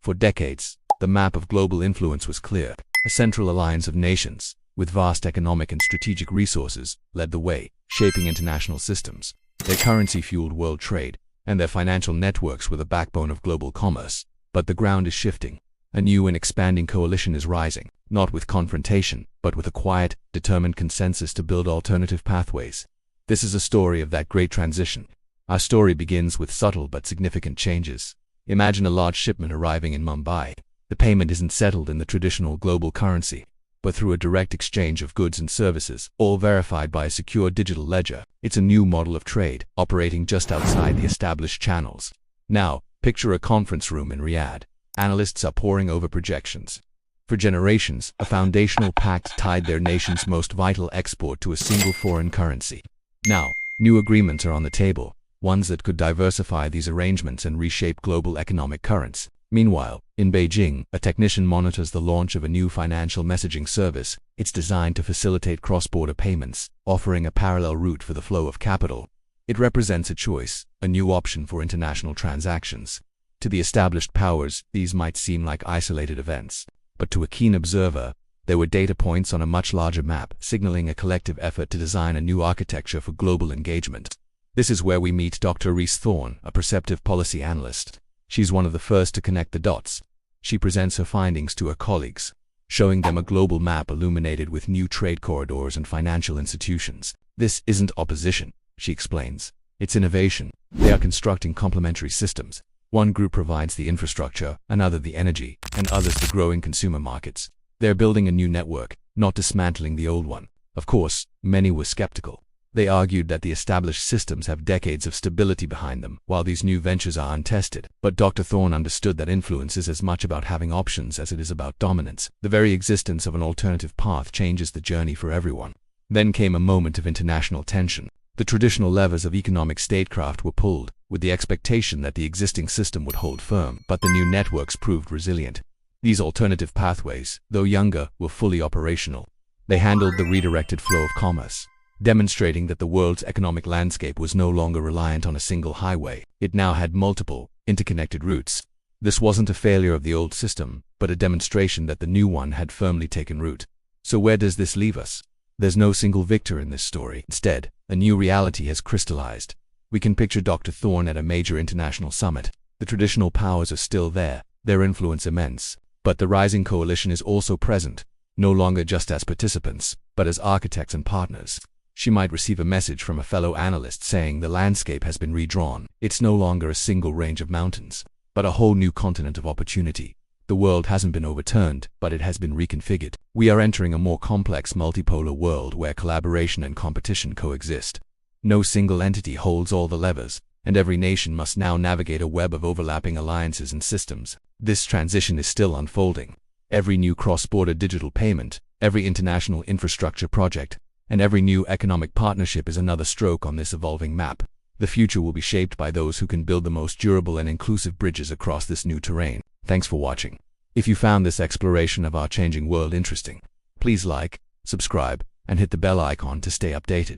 For decades, the map of global influence was clear. A central alliance of nations, with vast economic and strategic resources, led the way, shaping international systems. Their currency fueled world trade, and their financial networks were the backbone of global commerce. But the ground is shifting. A new and expanding coalition is rising, not with confrontation, but with a quiet, determined consensus to build alternative pathways. This is a story of that great transition. Our story begins with subtle but significant changes. Imagine a large shipment arriving in Mumbai. The payment isn't settled in the traditional global currency, but through a direct exchange of goods and services, all verified by a secure digital ledger. It's a new model of trade, operating just outside the established channels. Now, picture a conference room in Riyadh. Analysts are poring over projections. For generations, a foundational pact tied their nation's most vital export to a single foreign currency. Now, new agreements are on the table, ones that could diversify these arrangements and reshape global economic currents. Meanwhile, in Beijing, a technician monitors the launch of a new financial messaging service. It's designed to facilitate cross-border payments, offering a parallel route for the flow of capital. It represents a choice, a new option for international transactions. To the established powers, these might seem like isolated events, but to a keen observer, they were data points on a much larger map, signaling a collective effort to design a new architecture for global engagement. This is where we meet Dr. Reese Thorne, a perceptive policy analyst. She's one of the first to connect the dots. She presents her findings to her colleagues, showing them a global map illuminated with new trade corridors and financial institutions. This isn't opposition, she explains. It's innovation. They are constructing complementary systems. One group provides the infrastructure, another the energy, and others the growing consumer markets. They're building a new network, not dismantling the old one. Of course, many were skeptical. They argued that the established systems have decades of stability behind them, while these new ventures are untested. But Dr. Thorne understood that influence is as much about having options as it is about dominance. The very existence of an alternative path changes the journey for everyone. Then came a moment of international tension. The traditional levers of economic statecraft were pulled, with the expectation that the existing system would hold firm, but the new networks proved resilient. These alternative pathways, though younger, were fully operational. They handled the redirected flow of commerce, demonstrating that the world's economic landscape was no longer reliant on a single highway. It now had multiple, interconnected routes. This wasn't a failure of the old system, but a demonstration that the new one had firmly taken root. So where does this leave us? There's no single victor in this story. Instead, a new reality has crystallized. We can picture Dr. Thorne at a major international summit. The traditional powers are still there, their influence immense. But the rising coalition is also present, no longer just as participants, but as architects and partners. She might receive a message from a fellow analyst saying the landscape has been redrawn. It's no longer a single range of mountains, but a whole new continent of opportunity. The world hasn't been overturned, but it has been reconfigured. We are entering a more complex multipolar world where collaboration and competition coexist. No single entity holds all the levers, and every nation must now navigate a web of overlapping alliances and systems. This transition is still unfolding. Every new cross-border digital payment, every international infrastructure project, and every new economic partnership is another stroke on this evolving map. The future will be shaped by those who can build the most durable and inclusive bridges across this new terrain. Thanks for watching. If you found this exploration of our changing world interesting, please like, subscribe, and hit the bell icon to stay updated.